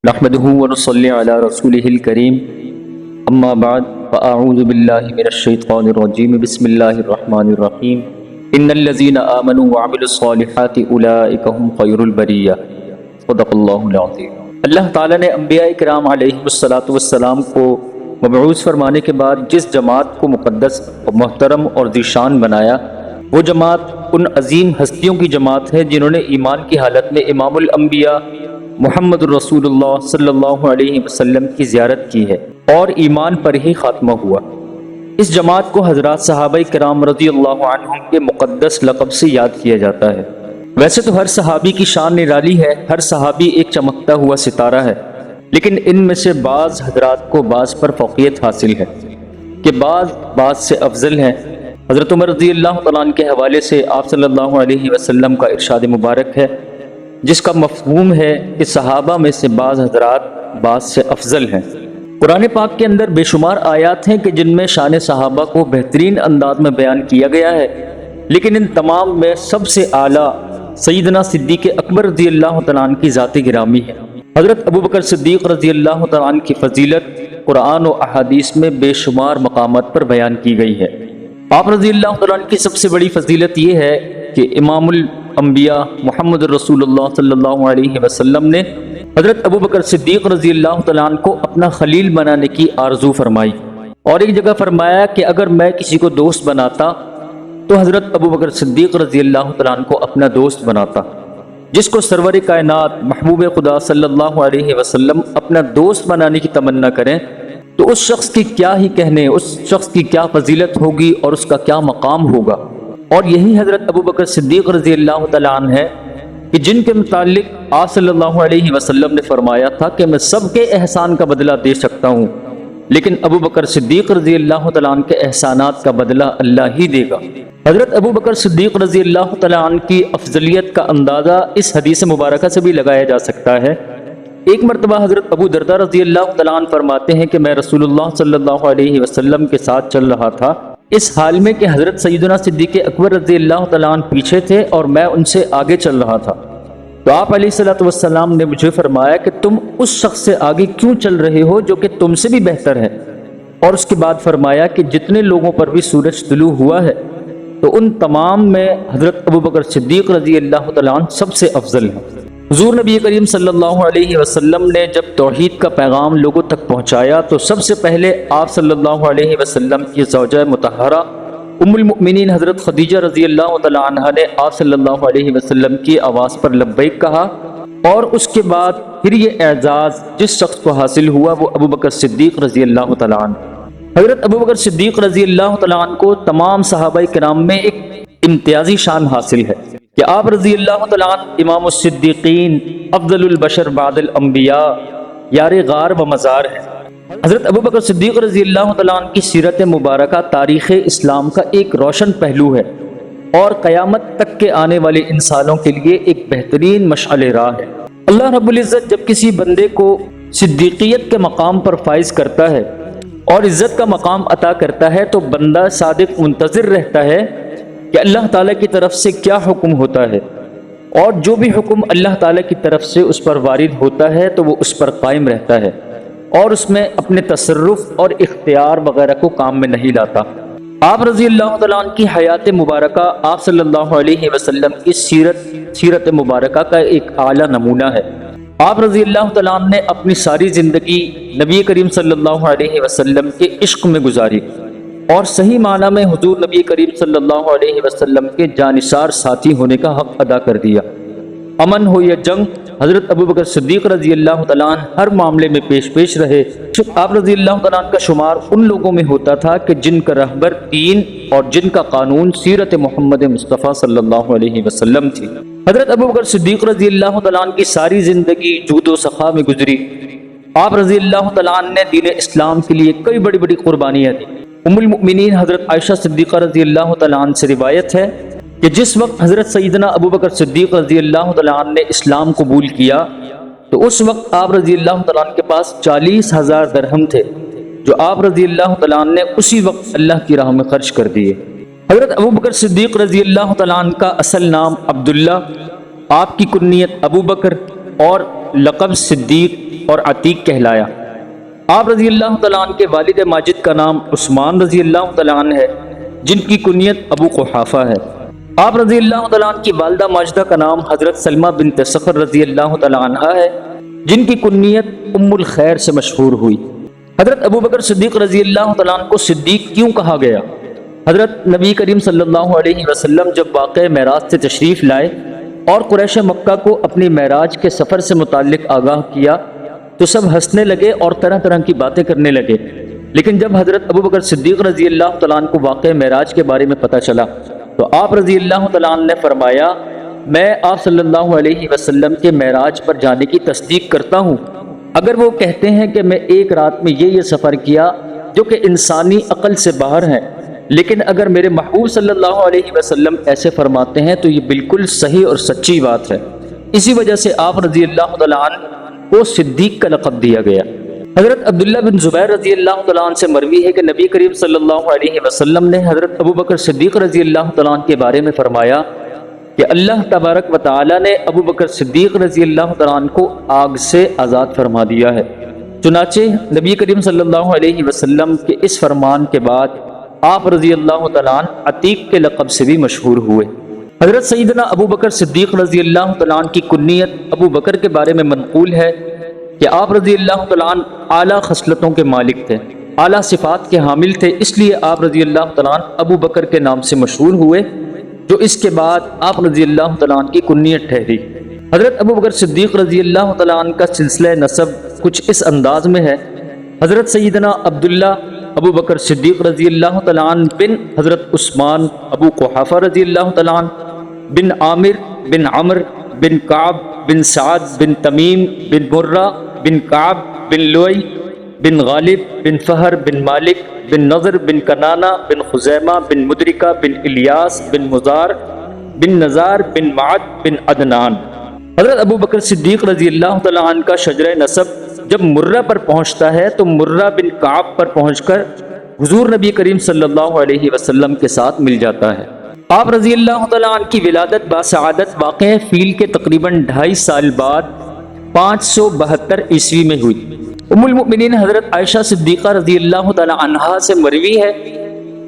نحمده ونصلي على رسوله الكريم اما بعد فاعوذ بالله من الشیطان الرجیم بسم اللہ الرحمن الرحیم ان الذين آمنوا وعملوا الصالحات اولئک هم خیر البریہ صدق اللہ العظیم۔ اللہ تعالیٰ نے انبیاء کرام علیہ السلام کو مبعوث فرمانے کے بعد جس جماعت کو مقدس اور محترم اور ذیشان بنایا، وہ جماعت ان عظیم ہستیوں کی جماعت ہے جنہوں نے ایمان کی حالت میں امام الانبیاء محمد الرسول اللہ صلی اللہ علیہ وسلم کی زیارت کی ہے اور ایمان پر ہی خاتمہ ہوا۔ اس جماعت کو حضرات صحابہ کرام رضی اللہ عنہم کے مقدس لقب سے یاد کیا جاتا ہے۔ ویسے تو ہر صحابی کی شان نرالی ہے، ہر صحابی ایک چمکتا ہوا ستارہ ہے، لیکن ان میں سے بعض حضرات کو بعض پر فوقیت حاصل ہے کہ بعض سے افضل ہیں۔ حضرت عمر رضی اللہ تعالیٰ عنہ کے حوالے سے آپ صلی اللہ علیہ وسلم کا ارشاد مبارک ہے، جس کا مفہوم ہے کہ صحابہ میں سے بعض حضرات بعض سے افضل ہیں۔ قرآن پاک کے اندر بے شمار آیات ہیں کہ جن میں شان صحابہ کو بہترین انداز میں بیان کیا گیا ہے، لیکن ان تمام میں سب سے اعلیٰ سیدنا صدیق اکبر رضی اللہ تعالیٰ عنہ کی ذات گرامی ہے۔ حضرت ابو بکر صدیق رضی اللہ تعالیٰ عنہ کی فضیلت قرآن و احادیث میں بے شمار مقامات پر بیان کی گئی ہے۔ آپ رضی اللہ تعالیٰ عنہ کی سب سے بڑی فضیلت یہ ہے کہ امام الانبیاء محمد الرسول اللہ صلی اللہ علیہ وسلم نے حضرت ابو بکر صدیق رضی اللہ تعالیٰ عنہ کو اپنا خلیل بنانے کی آرزو فرمائی، اور ایک جگہ فرمایا کہ اگر میں کسی کو دوست بناتا تو حضرت ابو بکر صدیق رضی اللہ تعالیٰ عنہ کو اپنا دوست بناتا۔ جس کو سرور کائنات محبوب خدا صلی اللہ علیہ وسلم اپنا دوست بنانے کی تمنا کریں تو اس شخص کی کیا ہی کہنے، اس شخص کی کیا فضیلت ہوگی اور اس کا کیا مقام ہوگا۔ اور یہی حضرت ابو بکر صدیق رضی اللہ تعالیٰ عنہ ہے کہ جن کے متعلق آپ صلی اللہ علیہ وسلم نے فرمایا تھا کہ میں سب کے احسان کا بدلہ دے سکتا ہوں، لیکن ابو بکر صدیق رضی اللہ تعالیٰ عنہ کے احسانات کا بدلہ اللہ ہی دے گا۔ حضرت ابو بکر صدیق رضی اللہ تعالیٰ عنہ کی افضلیت کا اندازہ اس حدیث مبارکہ سے بھی لگایا جا سکتا ہے۔ ایک مرتبہ حضرت ابو درداء رضی اللہ تعالیٰ عنہ فرماتے ہیں کہ میں رسول اللہ صلی اللہ علیہ وسلم کے ساتھ چل رہا تھا، اس حال میں کہ حضرت سیدنا صدیق اکبر رضی اللہ تعالیٰ عنہ پیچھے تھے اور میں ان سے آگے چل رہا تھا۔ تو آپ علیہ الصلوۃ والسلام نے مجھے فرمایا کہ تم اس شخص سے آگے کیوں چل رہے ہو جو کہ تم سے بھی بہتر ہے، اور اس کے بعد فرمایا کہ جتنے لوگوں پر بھی سورج طلوع ہوا ہے تو ان تمام میں حضرت ابو بکر صدیق رضی اللہ تعالیٰ عنہ سب سے افضل ہیں۔ حضور نبی کریم صلی اللہ علیہ وسلم نے جب توحید کا پیغام لوگوں تک پہنچایا تو سب سے پہلے آپ صلی اللہ علیہ وسلم کی زوجہ مطہرہ ام المؤمنین حضرت خدیجہ رضی اللہ تعالیٰ عنہ نے آپ صلی اللہ علیہ وسلم کی آواز پر لبیک کہا، اور اس کے بعد پھر یہ اعزاز جس شخص کو حاصل ہوا وہ ابو بکر صدیق رضی اللہ تعالیٰ عنہ۔ حضرت ابو بکر صدیق رضی اللہ تعالیٰ عنہ کو تمام صحابہ کرام میں ایک امتیازی شان حاصل ہے کہ آپ رضی اللہ تعالیٰ عنہ امام الصدیقین افضل البشر بعد الانبیاء یار غار و مزار ہیں۔ حضرت ابو بکر صدیق رضی اللہ تعالیٰ عنہ کی سیرت مبارکہ تاریخ اسلام کا ایک روشن پہلو ہے اور قیامت تک کے آنے والے انسانوں کے لیے ایک بہترین مشعل راہ ہے۔ اللہ رب العزت جب کسی بندے کو صدیقیت کے مقام پر فائز کرتا ہے اور عزت کا مقام عطا کرتا ہے تو بندہ صادق منتظر رہتا ہے کہ اللہ تعالیٰ کی طرف سے کیا حکم ہوتا ہے، اور جو بھی حکم اللہ تعالیٰ کی طرف سے اس پر وارد ہوتا ہے تو وہ اس پر قائم رہتا ہے اور اس میں اپنے تصرف اور اختیار وغیرہ کو کام میں نہیں لاتا۔ آپ رضی اللہ تعالیٰ عنہ کی حیات مبارکہ آپ صلی اللہ علیہ وسلم کی سیرت مبارکہ کا ایک اعلیٰ نمونہ ہے۔ آپ رضی اللہ تعالیٰ عنہ نے اپنی ساری زندگی نبی کریم صلی اللہ علیہ وسلم کے عشق میں گزاری اور صحیح معنی میں حضور نبی کریم صلی اللہ علیہ وسلم کے جانثار ساتھی ہونے کا حق ادا کر دیا۔ امن ہو یا جنگ، حضرت ابو بکر صدیق رضی اللہ تعالیٰ عنہ ہر معاملے میں پیش رہے۔ آپ رضی اللہ تعالیٰ عنہ کا شمار ان لوگوں میں ہوتا تھا کہ جن کا رہبر دین اور جن کا قانون سیرت محمد مصطفیٰ صلی اللہ علیہ وسلم تھی۔ حضرت ابو بکر صدیق رضی اللہ تعالیٰ عنہ کی ساری زندگی جود و سخا میں گزری۔ آپ رضی اللہ تعالیٰ عنہ نے دین اسلام کے لیے کئی بڑی بڑی قربانیاں دی۔ ام المؤمنین حضرت عائشہ صدیقہ رضی اللہ تعالیٰ عنہ سے روایت ہے کہ جس وقت حضرت سیدنا ابو بکر صدیق رضی اللہ تعالیٰ عنہ نے اسلام قبول کیا تو اس وقت آپ رضی اللہ تعالیٰ عنہ کے پاس 40,000 درہم تھے، جو آپ رضی اللہ تعالیٰ عنہ نے اسی وقت اللہ کی راہ میں خرچ کر دیے۔ حضرت ابو بکر صدیق رضی اللہ تعالیٰ عنہ کا اصل نام عبداللہ، آپ کی کنیت ابو بکر اور لقب صدیق اور عتیق کہلایا۔ آپ رضی اللہ تعالیٰ عنہ کے والد ماجد کا نام عثمان رضی اللہ تعالیٰ عنہ ہے، جن کی کنیت ابو قحافہ ہے۔ آپ رضی اللہ تعالیٰ عنہ کی والدہ ماجدہ کا نام حضرت سلمہ بنت صخر رضی اللہ تعالیٰ عنہ ہے، جن کی کنیت ام الخیر سے مشہور ہوئی۔ حضرت ابو بکر صدیق رضی اللہ تعالیٰ عنہ کو صدیق کیوں کہا گیا؟ حضرت نبی کریم صلی اللہ علیہ وسلم جب واقعہ معراج سے تشریف لائے اور قریش مکہ کو اپنی معراج کے سفر سے متعلق آگاہ کیا تو سب ہنسنے لگے اور طرح طرح کی باتیں کرنے لگے، لیکن جب حضرت ابو بکر صدیق رضی اللہ تعالیٰ عنہ کو واقعہ معراج کے بارے میں پتہ چلا تو آپ رضی اللہ تعالیٰ عنہ نے فرمایا، میں آپ صلی اللہ علیہ وسلم کے معراج پر جانے کی تصدیق کرتا ہوں۔ اگر وہ کہتے ہیں کہ میں ایک رات میں یہ سفر کیا جو کہ انسانی عقل سے باہر ہے، لیکن اگر میرے محبوب صلی اللہ علیہ وسلم ایسے فرماتے ہیں تو یہ بالکل صحیح اور سچی بات ہے۔ اسی وجہ سے آپ رضی اللہ تعالیٰ عنہ کو صدیق کا لقب دیا گیا۔ حضرت عبداللہ بن زبیر رضی اللہ تعالیٰ عنہ سے مروی ہے کہ نبی کریم صلی اللہ علیہ وسلم نے حضرت ابو بکر صدیق رضی اللہ تعالیٰ عنہ کے بارے میں فرمایا کہ اللہ تبارک و تعالیٰ نے ابو بکر صدیق رضی اللہ تعالیٰ عنہ کو آگ سے آزاد فرما دیا ہے۔ چنانچہ نبی کریم صلی اللہ علیہ وسلم کے اس فرمان کے بعد آپ رضی اللہ تعالیٰ عنہ عتیق کے لقب سے بھی مشہور ہوئے۔ حضرت سیدنا ابو بکر صدیق رضی اللہ تعالیٰ عنہ کی کنیت ابو بکر کے بارے میں منقول ہے کہ آپ رضی اللہ تعالیٰ عنہ اعلیٰ خصلتوں کے مالک تھے، اعلیٰ صفات کے حامل تھے، اس لیے آپ رضی اللہ تعالیٰ عنہ ابو بکر کے نام سے مشہور ہوئے، جو اس کے بعد آپ رضی اللہ تعالیٰ عنہ کی کنیت ٹھہری۔ حضرت ابو بکر صدیق رضی اللہ تعالیٰ عنہ کا سلسلہ نسب کچھ اس انداز میں ہے۔ حضرت سیدنا عبداللہ ابو بکر صدیق رضی اللہ تعالیٰ عنہ بن حضرت عثمان ابو قحافہ رضی اللہ تعالیٰ عنہ بن عامر بن عمر بن کعب بن سعد بن تمیم بن مرہ بن کعب بن لوئی بن غالب بن فہر بن مالک بن نضر بن کنانہ بن خزیمہ بن مدرکہ بن الیاس بن مزار بن نزار بن معد بن عدنان۔ حضرت ابو بکر صدیق رضی اللہ تعالیٰ عنہ کا شجرہ نسب جب مرہ پر پہنچتا ہے تو مرہ بن کعب پر پہنچ کر حضور نبی کریم صلی اللہ علیہ وسلم کے ساتھ مل جاتا ہے۔ آپ رضی اللہ تعالیٰ عنہ کی ولادت باسعادت واقع فیل کے تقریباً 2.5 سال بعد 572 عیسوی میں ہوئی۔ ام المؤمنین حضرت عائشہ صدیقہ رضی اللہ تعالیٰ عنہا سے مروی ہے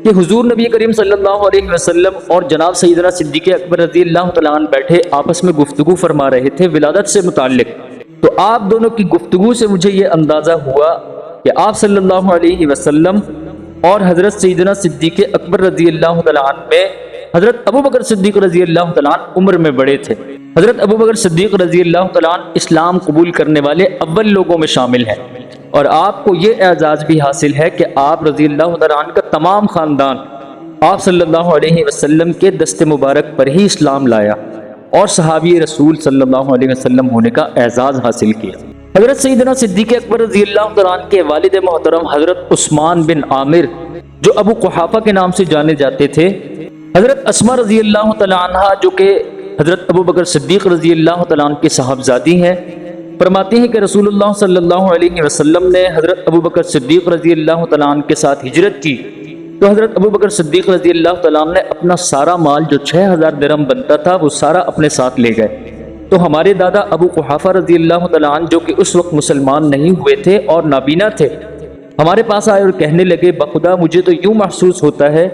کہ حضور نبی کریم صلی اللہ علیہ وسلم اور جناب سیدنا صدیق اکبر رضی اللہ تعالیٰ عنہ بیٹھے آپس میں گفتگو فرما رہے تھے ولادت سے متعلق، تو آپ دونوں کی گفتگو سے مجھے یہ اندازہ ہوا کہ آپ صلی اللہ علیہ وسلم اور حضرت سیدنا صدیق اکبر رضی اللہ تعالیٰ عنہ میں حضرت ابو بکر صدیق رضی اللہ تعالیٰ عنہ عمر میں بڑے تھے۔ حضرت ابو بکر صدیق رضی اللہ تعالیٰ عنہ اسلام قبول کرنے والے اول لوگوں میں شامل ہیں، اور آپ کو یہ اعزاز بھی حاصل ہے کہ آپ رضی اللہ تعالیٰ عنہ کا تمام خاندان آپ صلی اللہ علیہ وسلم کے دست مبارک پر ہی اسلام لایا اور صحابی رسول صلی اللہ علیہ وسلم ہونے کا اعزاز حاصل کیا۔ حضرت سیدنا صدیق اکبر رضی اللہ تعالیٰ عنہ کے والد محترم حضرت عثمان بن عامر جو ابو قحافہ کے نام سے جانے جاتے تھے، حضرت اسماء رضی اللہ تعالیٰ عنہ جو کہ حضرت ابو بکر صدیق رضی اللہ تعالیٰ عنہ کے صاحبزادی ہیں، فرماتی ہیں کہ رسول اللہ صلی اللہ علیہ وسلم نے حضرت ابو بکر صدیق رضی اللہ تعالیٰ عنہ کے ساتھ ہجرت کی تو حضرت ابو بکر صدیق رضی اللہ تعالیٰ عنہ نے اپنا سارا مال جو 6000 درہم بنتا تھا وہ سارا اپنے ساتھ لے گئے۔ تو ہمارے دادا ابو قحافہ رضی اللہ تعالیٰ عنہ جو کہ اس وقت مسلمان نہیں ہوئے تھے اور نابینا تھے، ہمارے پاس آئے اور کہنے لگے، بخدا مجھے تو یوں محسوس ہوتا ہے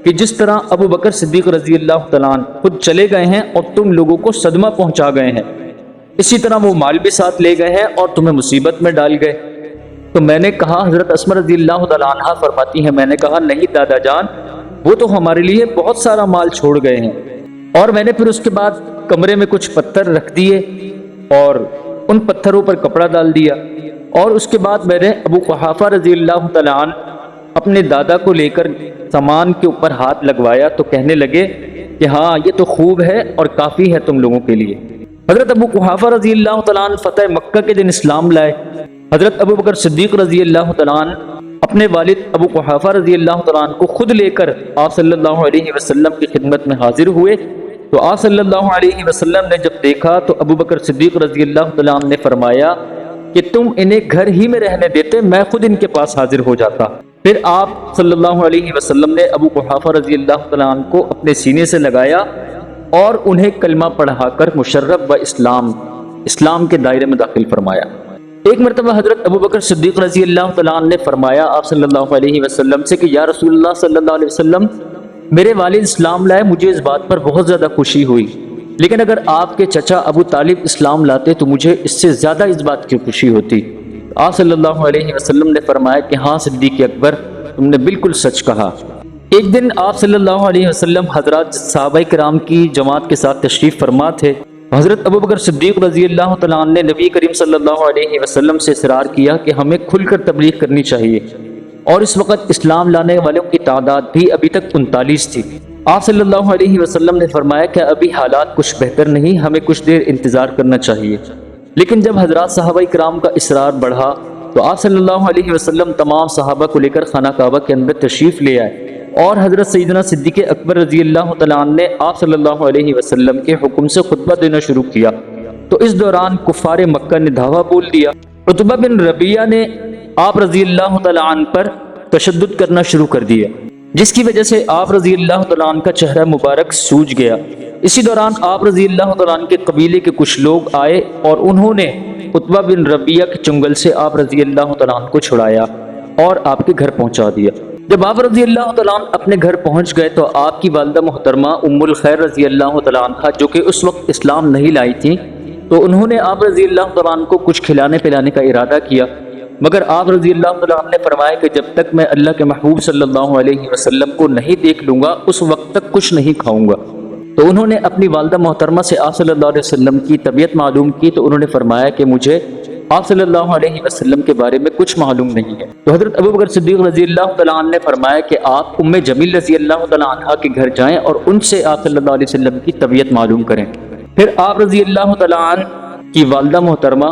کہ جس طرح ابو بکر صدیق رضی اللہ تعالیٰ عنہ خود چلے گئے ہیں اور تم لوگوں کو صدمہ پہنچا گئے ہیں، اسی طرح وہ مال بھی ساتھ لے گئے ہیں اور تمہیں مصیبت میں ڈال گئے۔ تو میں نے کہا، حضرت اسماء رضی اللہ تعالیٰ عنہ فرماتی ہیں، میں نے کہا نہیں دادا جان، وہ تو ہمارے لیے بہت سارا مال چھوڑ گئے ہیں۔ اور میں نے پھر اس کے بعد کمرے میں کچھ پتھر رکھ دیے اور ان پتھروں پر کپڑا ڈال دیا، اور اس کے بعد میں نے ابو قحافہ رضی اللہ تعالیٰ عنہ اپنے دادا کو لے کر سامان کے اوپر ہاتھ لگوایا تو کہنے لگے کہ ہاں یہ تو خوب ہے اور کافی ہے تم لوگوں کے لیے۔ حضرت ابو قحافہ رضی اللہ تعالیٰ عنہ فتح مکہ کے دن اسلام لائے۔ حضرت ابو بکر صدیق رضی اللہ تعالیٰ عنہ اپنے والد ابو قحافہ رضی اللہ تعالیٰ عنہ کو خود لے کر آپ صلی اللہ علیہ وسلم کی خدمت میں حاضر ہوئے، تو آپ صلی اللہ علیہ وسلم نے جب دیکھا تو ابو بکر صدیق رضی اللہ تعالیٰ عنہ نے فرمایا کہ تم انہیں گھر ہی میں رہنے دیتے، میں خود ان کے پاس حاضر ہو جاتا۔ پھر آپ صلی اللہ علیہ وسلم نے ابو قحافہ رضی اللہ تعالیٰ عنہ کو اپنے سینے سے لگایا اور انہیں کلمہ پڑھا کر مشرف و اسلام کے دائرے میں داخل فرمایا۔ ایک مرتبہ حضرت ابو بکر صدیق رضی اللہ تعالیٰ عنہ نے فرمایا آپ صلی اللہ علیہ وسلم سے کہ یا رسول اللہ صلی اللہ علیہ وسلم، میرے والد اسلام لائے، مجھے اس بات پر بہت زیادہ خوشی ہوئی، لیکن اگر آپ کے چچا ابو طالب اسلام لاتے تو مجھے اس سے زیادہ اس بات کی خوشی ہوتی۔ آپ صلی اللہ علیہ وسلم نے فرمایا کہ ہاں صدیق اکبر، تم نے بالکل سچ کہا۔ ایک دن آپ صلی اللہ علیہ وسلم حضرات صحابہ کرام کی جماعت کے ساتھ تشریف فرما تھے۔ حضرت ابو بکر صدیق رضی اللہ تعالیٰ عنہ نے نبی کریم صلی اللہ علیہ وسلم سے اصرار کیا کہ ہمیں کھل کر تبلیغ کرنی چاہیے، اور اس وقت اسلام لانے والوں کی تعداد بھی ابھی تک 39 تھی۔ آپ صلی اللہ علیہ وسلم نے فرمایا کہ ابھی حالات کچھ بہتر نہیں، ہمیں کچھ دیر انتظار کرنا چاہیے۔ لیکن جب حضرات صحابہ کرام کا اصرار بڑھا تو آپ صلی اللہ علیہ وسلم تمام صحابہ کو لے کر خانہ کعبہ کے اندر تشریف لے آئے، اور حضرت سیدنا صدیق اکبر رضی اللہ تعالیٰ عنہ نے آپ صلی اللہ علیہ وسلم کے حکم سے خطبہ دینا شروع کیا۔ تو اس دوران کفار مکہ نے دھاوا بول دیا۔ عتبہ بن ربیعہ نے آپ رضی اللہ تعالیٰ عنہ پر تشدد کرنا شروع کر دیا، جس کی وجہ سے آپ رضی اللہ تعالیٰ عنہ کا چہرہ مبارک سوج گیا۔ اسی دوران آپ رضی اللہ تعالیٰ عنہ کے قبیلے کے کچھ لوگ آئے اور انہوں نے عتبہ بن ربیعہ کے چنگل سے آپ رضی اللہ تعالیٰ عنہ کو چھڑایا اور آپ کے گھر پہنچا دیا۔ جب آپ رضی اللہ تعالیٰ عنہ اپنے گھر پہنچ گئے تو آپ کی والدہ محترمہ ام الخیر رضی اللہ تعالیٰ عنہ، جو کہ اس وقت اسلام نہیں لائی تھیں، تو انہوں نے آپ رضی اللہ تعالیٰ عنہ کو کچھ کھلانے پلانے کا ارادہ کیا، مگر آپ رضی اللہ تعالیٰ عنہ نے فرمایا کہ جب تک میں اللہ کے محبوب صلی اللہ علیہ وسلم کو نہیں دیکھ لوں گا اس وقت تک کچھ نہیں کھاؤں گا۔ تو انہوں نے اپنی والدہ محترمہ سے آپ صلی اللہ علیہ وسلم کی طبیعت معلوم کی، تو انہوں نے فرمایا کہ مجھے آپ صلی اللہ علیہ وسلم کے بارے میں کچھ معلوم نہیں ہے۔ تو حضرت ابو بکر صدیق رضی اللہ تعالیٰ عنہ نے فرمایا کہ آپ ام جمیل رضی اللہ تعالیٰ عنہ کے گھر جائیں اور ان سے آپ صلی اللہ علیہ وسلم کی طبیعت معلوم کریں۔ پھر آپ رضی اللہ تعالیٰ عنہ کی والدہ محترمہ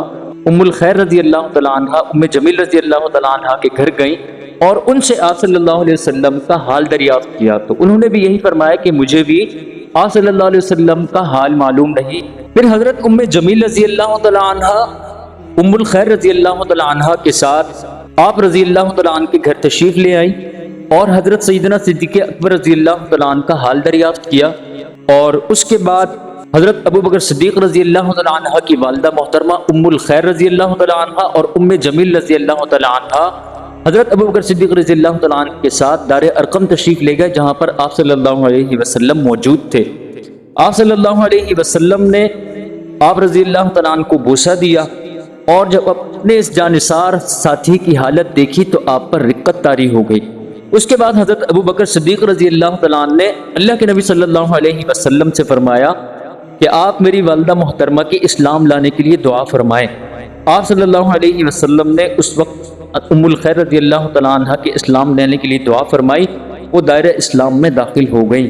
ام الخیر رضی اللہ تعالیٰ عنہ ام جمیل رضی اللہ تعالیٰ عنہ کے گھر گئیں اور ان سے آپ صلی اللہ علیہ وسلم کا حال دریافت کیا، تو انہوں نے بھی یہی فرمایا کہ مجھے بھی آپ صلی اللہ علیہ وسلم کا حال معلوم نہیں۔ پھر حضرت ام جمیل رضی اللہ تعالیٰ عنہ ام الخیر رضی اللہ تعالیٰ عنہ کے ساتھ آپ رضی اللہ تعالیٰ عنہ کے گھر تشریف لے آئیں اور حضرت سیدنا صدیق اکبر رضی اللہ تعالیٰ عنہ کا حال دریافت کیا، اور اس کے بعد حضرت ابو بکر صدیق رضی اللہ تعالیٰ عنہ کی والدہ محترمہ ام الخیر رضی اللہ تعالیٰ عنہ اور ام جمیل رضی اللہ تعالیٰ عنہ حضرت ابو بکر صدیق رضی اللہ تعالیٰ عنہ کے ساتھ دار ارقم تشریف لے گئے، جہاں پر آپ صلی اللہ علیہ وسلم موجود تھے۔ آپ صلی اللہ علیہ وسلم نے آپ رضی اللہ تعالیٰ عنہ کو بوسہ دیا، اور جب اپنے اس جانثار ساتھی کی حالت دیکھی تو آپ پر رقت طاری ہو گئی۔ اس کے بعد حضرت ابو بکر صدیق رضی اللہ تعالیٰ عنہ نے اللہ کے نبی صلی اللہ علیہ وسلم سے فرمایا کہ آپ میری والدہ محترمہ کی اسلام لانے کے لیے دعا فرمائیں۔ آپ صلی اللہ علیہ وسلم نے اس وقت ام الخیر رضی اللہ تعالیٰ عنہ کے اسلام لینے کے لیے دعا فرمائی، وہ دائرہ اسلام میں داخل ہو گئیں۔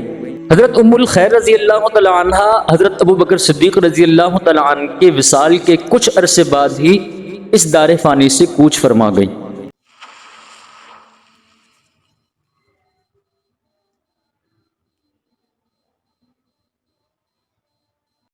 حضرت ام الخیر رضی اللہ تعالیٰ عنہ حضرت ابو بکر صدیق رضی اللہ تعالیٰ عنہ کے وصال کے کچھ عرصے بعد ہی اس دار فانی سے کوچ فرما گئی۔